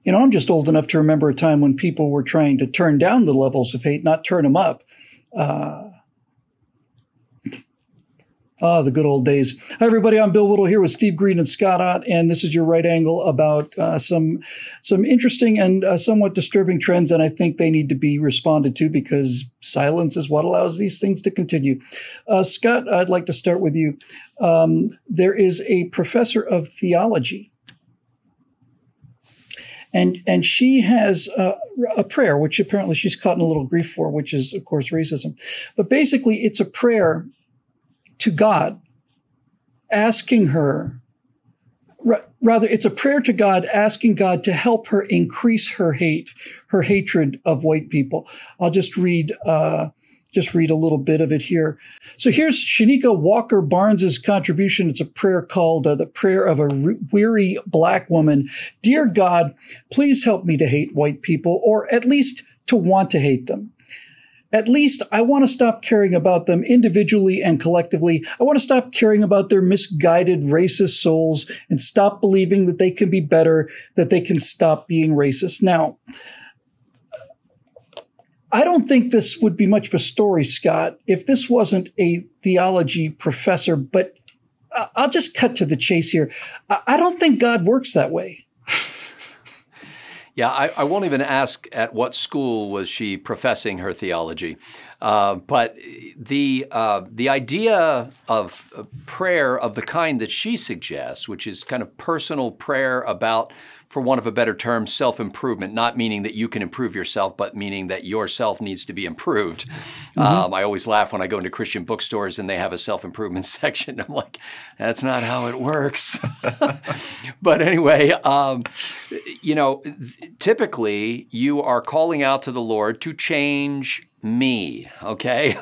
I'm just old enough to remember a time when people were trying to turn down the levels of hate, not turn them up. The good old days. Hi, everybody. I'm Bill Whittle here with Steve Green and Scott Ott, and this is your right angle about some interesting and somewhat disturbing trends, and I think they need to be responded to because silence is what allows these things to continue. Scott, I'd like to start with you. There is a professor of theology, and she has a prayer, which apparently she's caught in a little grief for, which is, of course, racism. But basically, it's a prayer to God, asking her, rather, it's a prayer to God, asking God to help her increase her hatred of white people. I'll just read a little bit of it here. So here's Chanequa Walker-Barnes' contribution. It's a prayer called The Prayer of a Weary Black Woman. Dear God, please help me to hate white people, or at least to want to hate them. At least I want to stop caring about them individually and collectively. I want to stop caring about their misguided racist souls and stop believing that they can be better, that they can stop being racist. Now, I don't think this would be much of a story, Scott, if this wasn't a theology professor, but I'll just cut to the chase here. I don't think God works that way. Yeah, I won't even ask at what school was she professing her theology. But the idea of prayer of the kind that she suggests, which is kind of personal prayer about, for want of a better term, self-improvement, not meaning that you can improve yourself, but meaning that yourself needs to be improved. Mm-hmm. I always laugh when I go into Christian bookstores and they have a self-improvement section. I'm like, that's not how it works. But anyway, typically you are calling out to the Lord to change me, okay?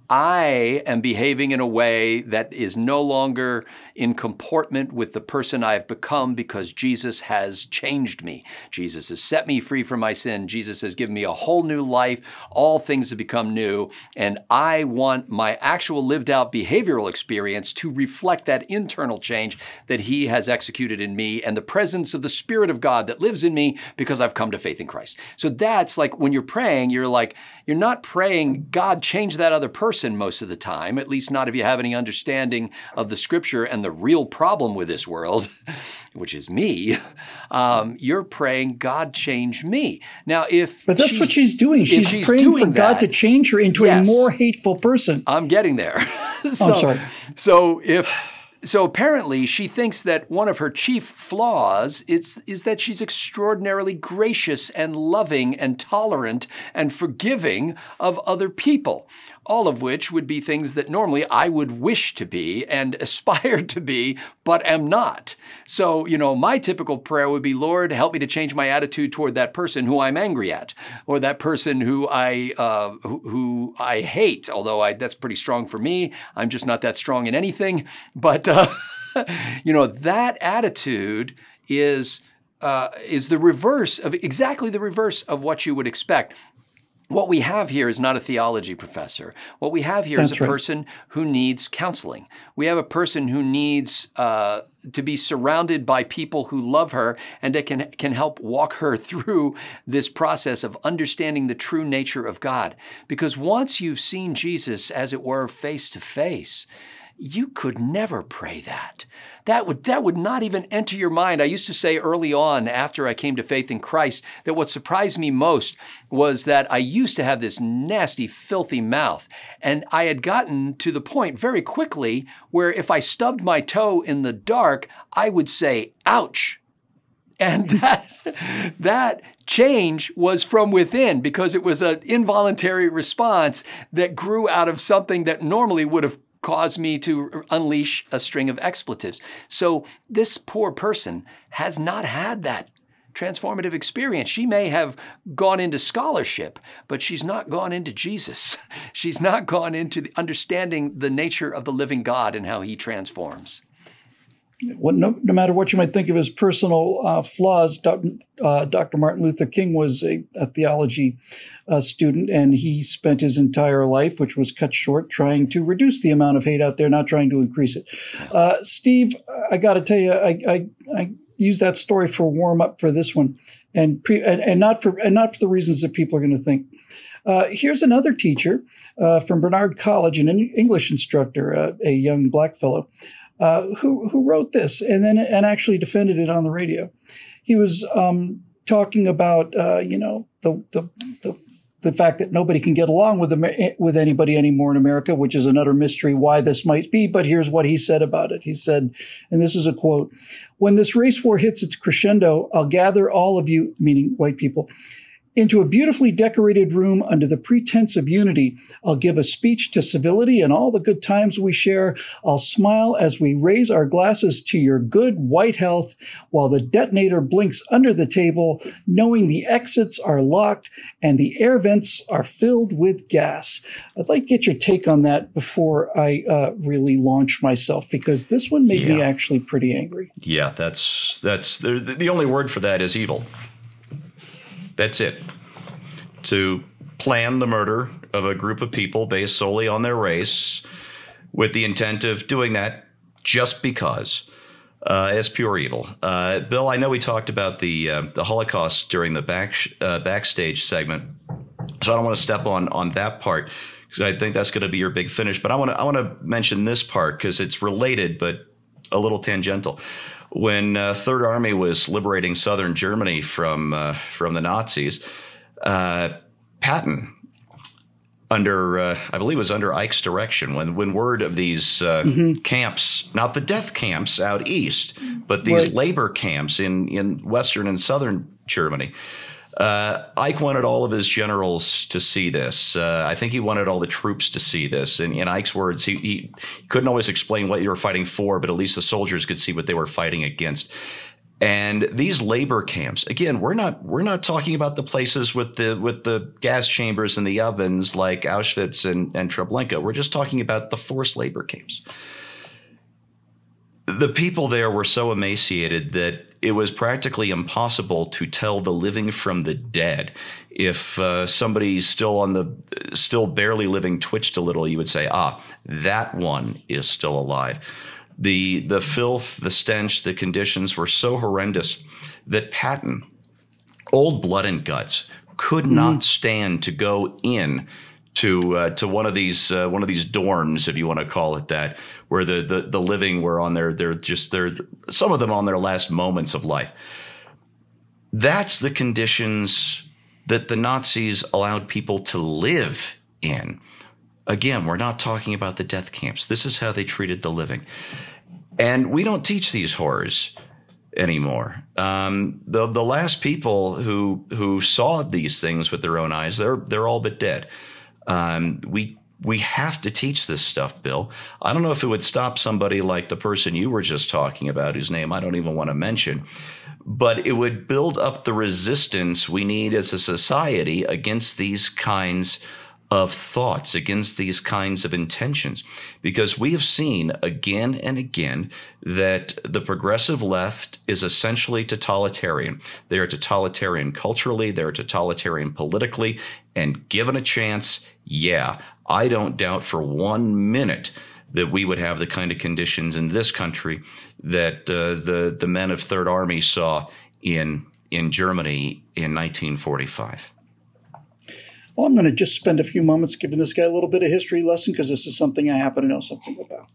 I am behaving in a way that is no longer in comportment with the person I have become because Jesus has changed me. Jesus has set me free from my sin. Jesus has given me a whole new life. All things have become new. And I want my actual lived out behavioral experience to reflect that internal change that he has executed in me and the presence of the Spirit of God that lives in me because I've come to faith in Christ. So that's like when you're praying, you're not praying, God, change that other person most of the time, at least not if you have any understanding of the Scripture and the real problem with this world, which is me. You're praying, God, change me. Now, but that's what she's doing. She's praying for God to change her into a more hateful person. I'm getting there. I'm sorry. So apparently she thinks that one of her chief flaws is that she's extraordinarily gracious and loving and tolerant and forgiving of other people, all of which would be things that normally I would wish to be and aspire to be, but am not. So, my typical prayer would be, Lord, help me to change my attitude toward that person who I'm angry at, or that person who I hate, although that's pretty strong for me. I'm just not that strong in anything. But, that attitude is the reverse of exactly the reverse of what you would expect. What we have here is not a theology professor. What we have here is a person who needs counseling. We have a person who needs to be surrounded by people who love her and that can help walk her through this process of understanding the true nature of God. Because once you've seen Jesus, as it were, face to face, you could never pray that. That would not even enter your mind. I used to say early on, after I came to faith in Christ, that what surprised me most was that I used to have this nasty, filthy mouth. And I had gotten to the point very quickly where if I stubbed my toe in the dark, I would say, ouch. And that change was from within because it was an involuntary response that grew out of something that normally would have caused me to unleash a string of expletives. So this poor person has not had that transformative experience. She may have gone into scholarship, but she's not gone into Jesus. She's not gone into understanding the nature of the living God and how he transforms. No matter what you might think of his personal flaws, Dr. Martin Luther King was a theology student, and he spent his entire life, which was cut short, trying to reduce the amount of hate out there, not trying to increase it. Steve, I got to tell you, use that story for warm up for this one, and not for the reasons that people are going to think. Here's another teacher from Bernard College, an English instructor, a young black fellow, who wrote this and actually defended it on the radio. He was talking about the fact that nobody can get along with anybody anymore in America, which is an utter mystery why this might be. But here's what he said about it. He said, and this is a quote, "When this race war hits its crescendo, I'll gather all of you," meaning white people, "into a beautifully decorated room under the pretense of unity. I'll give a speech to civility and all the good times we share. I'll smile as we raise our glasses to your good white health while the detonator blinks under the table, knowing the exits are locked and the air vents are filled with gas." I'd like to get your take on that before I really launch myself, because this one made me actually pretty angry. Yeah, that's the only word for that is evil. That's it. To plan the murder of a group of people based solely on their race with the intent of doing that just because is pure evil. Bill, I know we talked about the Holocaust during the backstage segment, so I don't want to step on that part because I think that's going to be your big finish. But I want to mention this part because it's related but a little tangential. When Third Army was liberating southern Germany from the Nazis, Patton, I believe it was under Ike's direction, when word of these camps, not the death camps out east, but these labor camps in western and southern Germany, Ike wanted all of his generals to see this. I think he wanted all the troops to see this. And in Ike's words, he couldn't always explain what you were fighting for, but at least the soldiers could see what they were fighting against. And these labor camps, again, we're not talking about the places with the gas chambers and the ovens like Auschwitz and Treblinka. We're just talking about the forced labor camps. The people there were so emaciated that it was practically impossible to tell the living from the dead. If somebody's still barely living twitched a little, you would say, that one is still alive. The filth, the stench, the conditions were so horrendous that Patton, old blood and guts, could not stand to go in to one of these dorms, if you want to call it that, where the living were on they're some of them on their last moments of life. That's the conditions that the Nazis allowed people to live in. Again, we're not talking about the death camps. This is how they treated the living. And we don't teach these horrors anymore. The last people who saw these things with their own eyes, they're all but dead. We have to teach this stuff, Bill. I don't know if it would stop somebody like the person you were just talking about, whose name I don't even want to mention, but it would build up the resistance we need as a society against these kinds of thoughts, against these kinds of intentions, because we have seen again and again that the progressive left is essentially totalitarian. They are totalitarian culturally, they're totalitarian politically, and given a chance, I don't doubt for 1 minute that we would have the kind of conditions in this country that the men of Third Army saw in Germany in 1945. Well, I'm going to just spend a few moments giving this guy a little bit of history lesson because this is something I happen to know something about.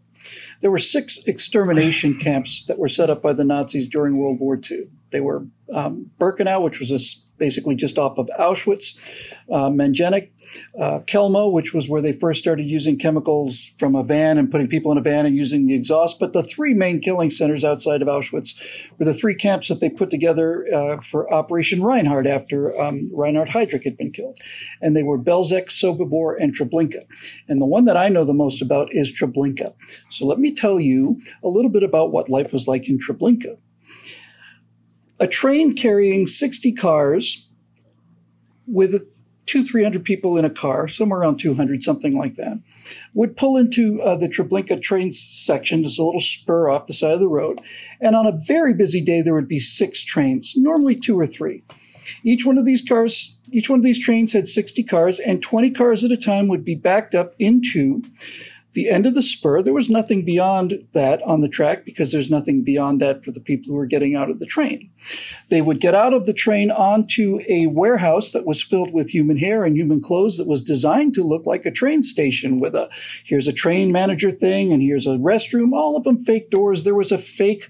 There were 6 extermination camps that were set up by the Nazis during World War II. They were Birkenau, which was basically just off of Auschwitz, Mangenik, Kelmo, which was where they first started using chemicals from a van and putting people in a van and using the exhaust. But the 3 main killing centers outside of Auschwitz were the 3 camps that they put together for Operation Reinhard after Reinhard Heydrich had been killed. And they were Belzec, Sobibor, and Treblinka. And the one that I know the most about is Treblinka. So let me tell you a little bit about what life was like in Treblinka. A train carrying 60 cars with 200-300 people in a car, somewhere around 200, something like that, would pull into the Treblinka train section. There's a little spur off the side of the road. And on a very busy day, there would be 6 trains, normally 2 or 3. Each one of these trains had 60 cars, and 20 cars at a time would be backed up into the end of the spur. There was nothing beyond that on the track because there's nothing beyond that for the people who were getting out of the train. They would get out of the train onto a warehouse that was filled with human hair and human clothes that was designed to look like a train station with here's a train manager thing and here's a restroom, all of them fake doors. There was a fake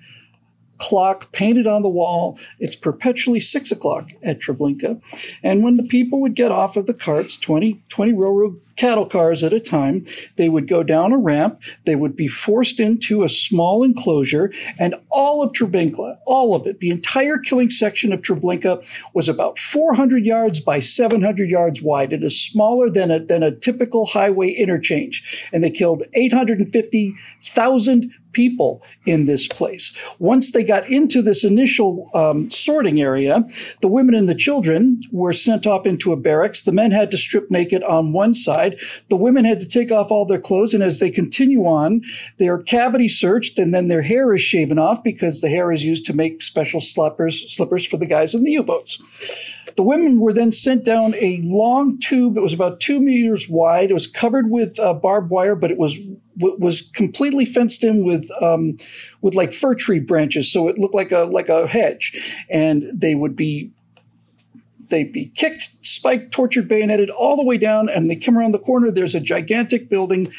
clock painted on the wall. It's perpetually 6 o'clock at Treblinka. And when the people would get off of the carts, 20 railroad cattle cars at a time, they would go down a ramp. They would be forced into a small enclosure, and all of Treblinka, all of it, the entire killing section of Treblinka was about 400 yards by 700 yards wide. It is smaller than a typical highway interchange. And they killed 850,000 people in this place. Once they got into this initial sorting area, the women and the children were sent off into a barracks. The men had to strip naked on one side. The women had to take off all their clothes, and as they continue on, they are cavity searched, and then their hair is shaven off because the hair is used to make special slippers for the guys in the U-boats. The women were then sent down a long tube. It was about 2 meters wide. It was covered with barbed wire, but it was completely fenced in with like fir tree branches, so it looked like a hedge. And they'd be kicked, spiked, tortured, bayoneted all the way down, and they come around the corner. There's a gigantic building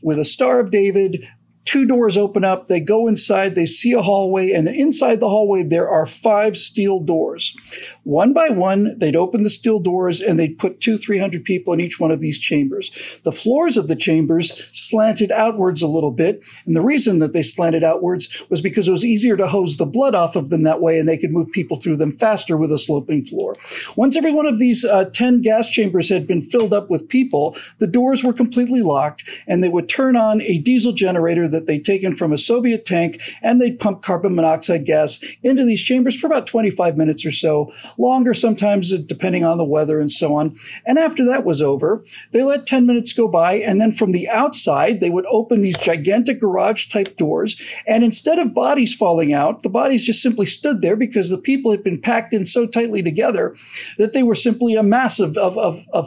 with a Star of David. 2 doors open up. They go inside. They see a hallway, and inside the hallway there are 5 steel doors. One by one, they'd open the steel doors, and they'd put 200-300 people in each one of these chambers. The floors of the chambers slanted outwards a little bit, and the reason that they slanted outwards was because it was easier to hose the blood off of them that way, and they could move people through them faster with a sloping floor. Once every one of these 10 gas chambers had been filled up with people, the doors were completely locked, and they would turn on a diesel generator that they'd taken from a Soviet tank, and they'd pump carbon monoxide gas into these chambers for about 25 minutes or so, longer sometimes depending on the weather and so on. And after that was over, they let 10 minutes go by, and then from the outside, they would open these gigantic garage-type doors, and instead of bodies falling out, the bodies just simply stood there because the people had been packed in so tightly together that they were simply a mass of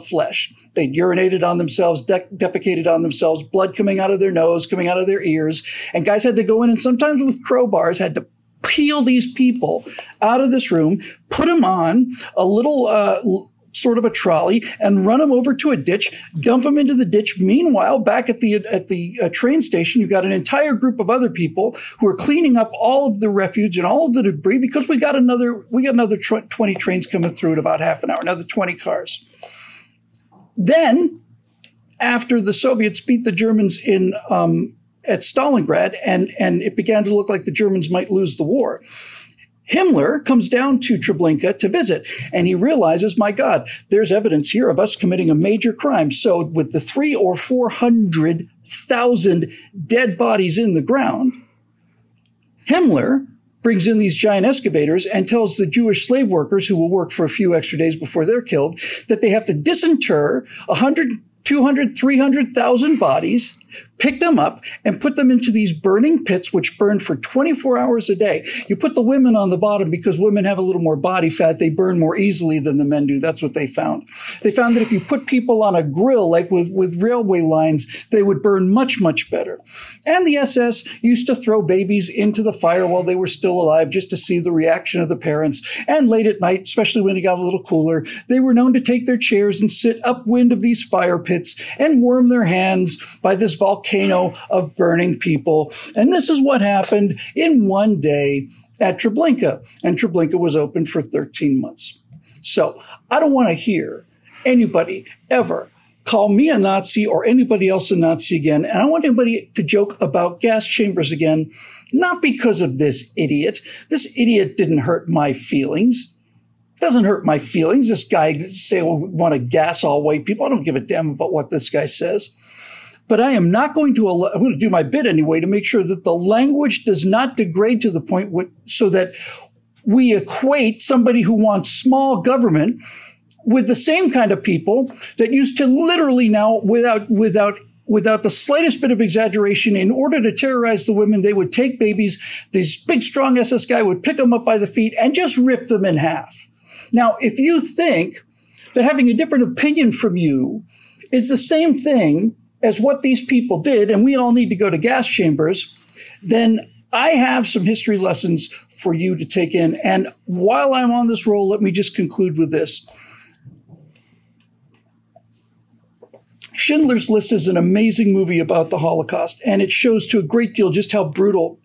flesh. They'd urinated on themselves, defecated on themselves, blood coming out of their nose, coming out of their ears, and guys had to go in and sometimes with crowbars had to peel these people out of this room, put them on a little sort of a trolley, and run them over to a ditch, dump them into the ditch. Meanwhile, back at the train station, you've got an entire group of other people who are cleaning up all of the refuse and all of the debris because we got another 20 trains coming through in about half an hour, another 20 cars. Then, after the Soviets beat the Germans in at Stalingrad, and it began to look like the Germans might lose the war, Himmler comes down to Treblinka to visit, and he realizes, my God, there's evidence here of us committing a major crime. So with the 300,000 or 400,000 dead bodies in the ground, Himmler brings in these giant excavators and tells the Jewish slave workers who will work for a few extra days before they're killed that they have to disinter 100, 200, 300,000 bodies, pick them up, and put them into these burning pits, which burn for 24 hours a day. You put the women on the bottom because women have a little more body fat. They burn more easily than the men do. That's what they found. They found that if you put people on a grill, like with railway lines, they would burn much, much better. And the SS used to throw babies into the fire while they were still alive just to see the reaction of the parents. And late at night, especially when it got a little cooler, they were known to take their chairs and sit upwind of these fire pits and warm their hands by this volcano of burning people. And this is what happened in one day at Treblinka. And Treblinka was open for 13 months. So I don't want to hear anybody ever call me a Nazi or anybody else a Nazi again. And I don't want anybody to joke about gas chambers again, not because of this idiot. This idiot didn't hurt my feelings. Doesn't hurt my feelings. This guy say, well, we want to gas all white people. I don't give a damn about what this guy says. But I am not going to I'm going to do my bit anyway to make sure that the language does not degrade to the point so that we equate somebody who wants small government with the same kind of people that used to literally now, without the slightest bit of exaggeration, in order to terrorize the women, they would take babies. This big, strong SS guy would pick them up by the feet and just rip them in half. Now, if you think that having a different opinion from you is the same thing as what these people did, and we all need to go to gas chambers, then I have some history lessons for you to take in. And while I'm on this roll, let me just conclude with this. Schindler's List is an amazing movie about the Holocaust, and it shows to a great deal just how brutal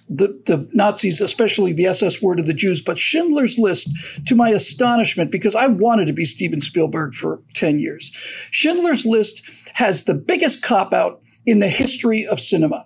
the Nazis, especially the SS, were to the Jews. But Schindler's List, to my astonishment, because I wanted to be Steven Spielberg for 10 years, Schindler's List has the biggest cop-out in the history of cinema.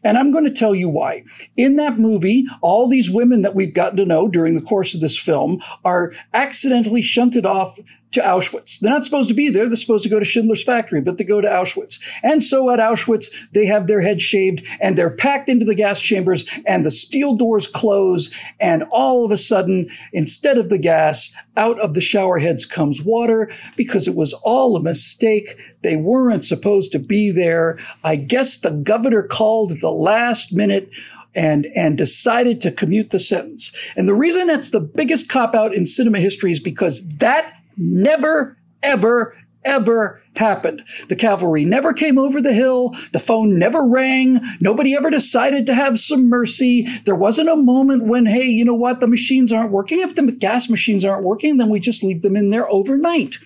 And I'm going to tell you why. In that movie, all these women that we've gotten to know during the course of this film are accidentally shunted off to Auschwitz. They're not supposed to be there. They're supposed to go to Schindler's factory, but they go to Auschwitz. And so at Auschwitz, they have their heads shaved and they're packed into the gas chambers and the steel doors close. And all of a sudden, instead of the gas, out of the shower heads comes water because it was all a mistake. They weren't supposed to be there. I guess the governor called at the last minute and decided to commute the sentence. And the reason that's the biggest cop-out in cinema history is because that never, ever, ever happened. The cavalry never came over the hill. The phone never rang. Nobody ever decided to have some mercy. There wasn't a moment when, hey, you know what? The machines aren't working. If the gas machines aren't working, then we just leave them in there overnight.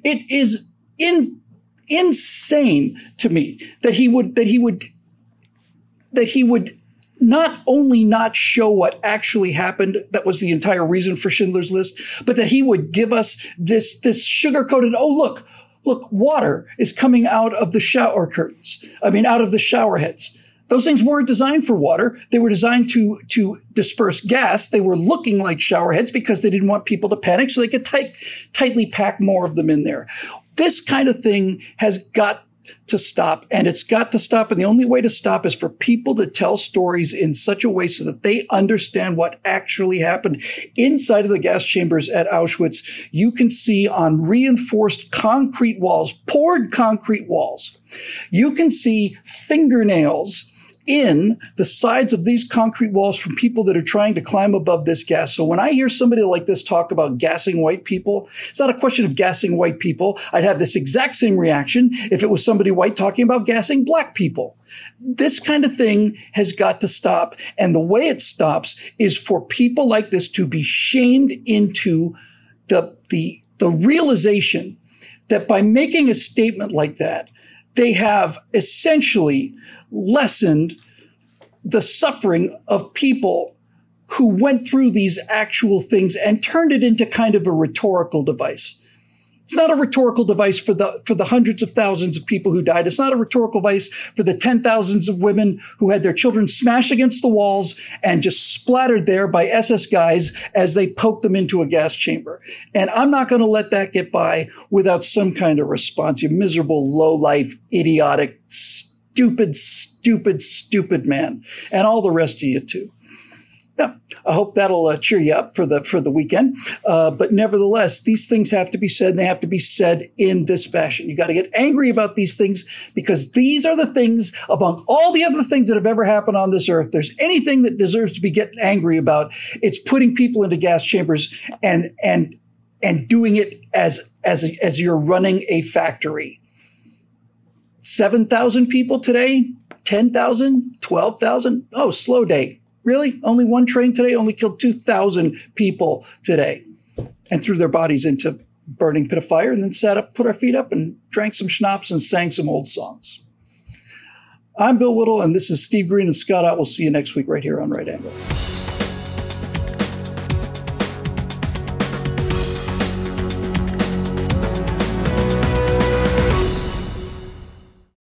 It is insane to me that he would not only not show what actually happened, that was the entire reason for Schindler's List, but that he would give us this sugar-coated, oh, look, water is coming out of the shower curtains. Out of the shower heads. Those things weren't designed for water. They were designed to disperse gas. They were looking like shower heads because they didn't want people to panic, so they could tightly pack more of them in there. This kind of thing has got to stop, and it's got to stop. And the only way to stop is for people to tell stories in such a way so that they understand what actually happened inside of the gas chambers at Auschwitz. You can see on reinforced concrete walls, poured concrete walls, you can see fingernails in the sides of these concrete walls from people that are trying to climb above this gas. So when I hear somebody like this talk about gassing white people, it's not a question of gassing white people. I'd have this exact same reaction if it was somebody white talking about gassing black people. This kind of thing has got to stop. And the way it stops is for people like this to be shamed into the realization that by making a statement like that, they have essentially lessened the suffering of people who went through these actual things and turned it into kind of a rhetorical device. It's not a rhetorical device for the hundreds of thousands of people who died. It's not a rhetorical device for the 10,000s of women who had their children smashed against the walls and just splattered there by SS guys as they poked them into a gas chamber. And I'm not going to let that get by without some kind of response. You miserable, low-life, idiotic, stupid man. And all the rest of you too. Yeah, I hope that'll cheer you up for the weekend. But nevertheless, these things have to be said, and they have to be said in this fashion. You got to get angry about these things because these are the things, among all the other things that have ever happened on this earth, there's anything that deserves to be getting angry about, it's putting people into gas chambers and doing it as you're running a factory. 7,000 people today, 10,000, 12,000. Oh, slow day. Really? Only one train today only killed 2,000 people today and threw their bodies into burning pit of fire and then sat up, put our feet up and drank some schnapps and sang some old songs. I'm Bill Whittle, and this is Steve Green and Scott Ott. We'll see you next week right here on Right Angle.